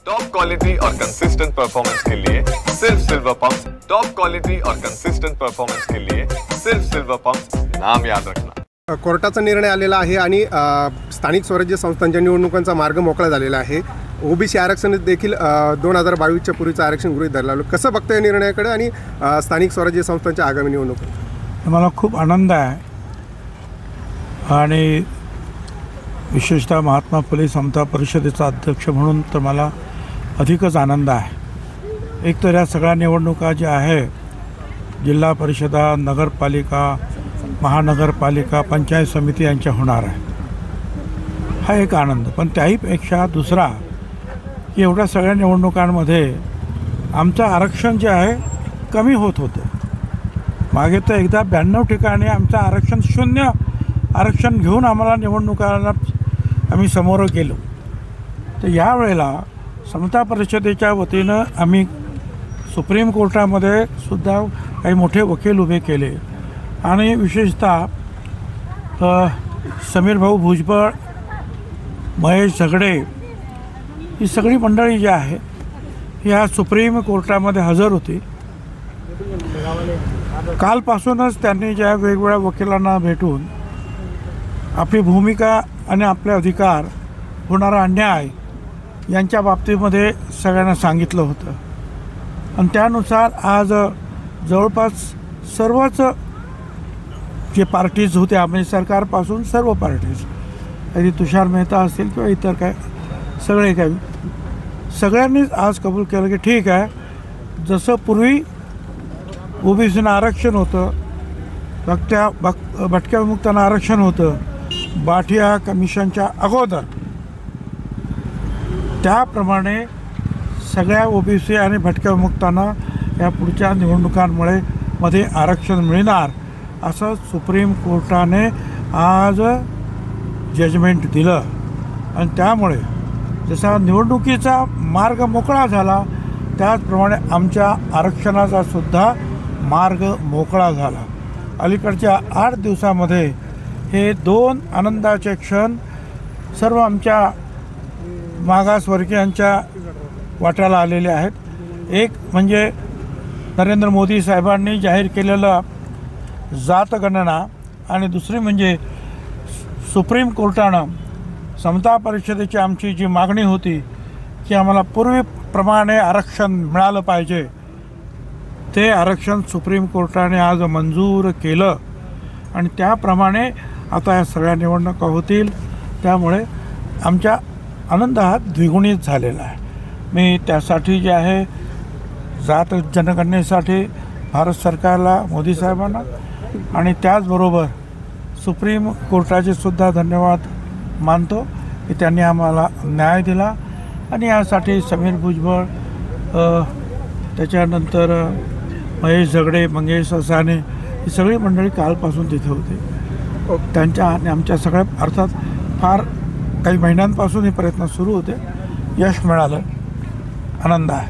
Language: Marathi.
टॉप क्वालिटी और कंसिस्टेंट परफॉर्मेंस के लिए सिर्फ सिल्वर पंप्स। टॉप क्वालिटी और कंसिस्टेंट परफॉर्मेंस के लिए सिर्फ सिल्वर पंप्स, नाम याद रखना। कोर्टाचा निर्णय आलेला आहे आणि स्थानिक स्वराज्य संस्थांच्या निवडणुकांचा मार्ग मोकळा झालेला आहे। ओबीसी आरक्षण देखील 2022च्या पूर्वीचं आरक्षण गृहीत धरलं। कसं बघता या निर्णयाकडे आणि स्थानिक स्वराज्य संस्थांच्या आगामी निवडणुका? मला खूप आनंद आहे आणि विशेषतः महात्मा फुले समता परिषदेचा अध्यक्ष म्हणून तर मला अधिकच आनंद आहे। एक तर या सगळ्या निवडणुका ज्या आहे, जिल्हा परिषदा, नगरपालिका, महानगरपालिका, पंचायत समिती यांच्या होणार आहे, हा एक आनंद। पण त्याहीपेक्षा दुसरा की एवढ्या सगळ्या निवडणुकांमध्ये आमचं आरक्षण जे आहे कमी होत होतं। मागे तर एकदा 92 ठिकाणी आमचं आरक्षण 0 आरक्षण घेऊन आम्हाला निवडणुकांना आम्ही समोर गेलो। तर यावेळेला समता परिषदेच्या वतीनं आम्ही सुप्रीम कोर्टामध्ये सुद्धा काही मोठे वकील उभे केले आणि विशेषतः समीर भाऊ भुजबळ, महेश झगडे ही सगळी मंडळी जी आहे ह्या सुप्रीम कोर्टामध्ये हजर होती। कालपासूनच त्यांनी ज्या वेगवेगळ्या वकिलांना भेटून आपली भूमिका आणि आपले अधिकार, होणारा अन्याय यांच्या बाबतीमध्ये सगळ्यांना सांगितलं होतं आणि त्यानुसार आज जवळपास सर्वच जे पार्टीज होत्या, म्हणजे सरकारपासून सर्व पार्टीज, कधी तुषार मेहता असतील किंवा इतर काय सगळे काही सगळ्यांनीच आज कबूल केलं की ठीक आहे, जसं पूर्वी ओबीसीना आरक्षण होतं, भटक्या विमुक्तांना आरक्षण होतं बाठिया कमिशनच्या अगोदर, त्याप्रमाणे सगळ्या ओबीसी आणि भटक्या विमुक्तांना या पुढच्या निवडणुकांमुळे मध्ये आरक्षण मिळणार असं सुप्रीम कोर्टाने आज जजमेंट दिलं। आणि त्यामुळे जसा निवडणुकीचा मार्ग मोकळा झाला त्याचप्रमाणे आमच्या आरक्षणाचा सुद्धा मार्ग मोकळा झाला। अलीकडच्या 8 दिवसामध्ये हे 2 आनंदाचे क्षण सर्व आमच्या मागासवर्गीयांच्या वाट्याला आलेले आहेत। एक म्हणजे नरेंद्र मोदी साहेबांनी जाहीर केलेलं जातगणना आणि दुसरी म्हणजे सुप्रीम कोर्टानं समता परिषदेची आमची जी मागणी होती की आम्हाला पूर्वीप्रमाणे आरक्षण मिळालं पाहिजे, ते आरक्षण सुप्रीम कोर्टाने आज मंजूर केलं आणि त्याप्रमाणे आता या सगळ्या निवडणुका होतील। त्यामुळे आमचा आनंद हा द्विगुणित झालेला आहे। मी त्यासाठी जे आहे जात जनगणनेसाठी भारत सरकारला, मोदी साहेबांना आणि त्याचबरोबर सुप्रीम कोर्टाचे सुद्धा धन्यवाद मानतो की त्यांनी आम्हाला न्याय दिला आणि यासाठी समीर भुजबळ, त्याच्यानंतर महेश झगडे, मंगेश असाने ही सगळी मंडळी कालपासून तिथे होते। त्यांच्या आणि आमच्या सगळ्या अर्थात फार काही महिन्यांपासून हे प्रयत्न सुरू होते, यश मिळालं, आनंद आहे।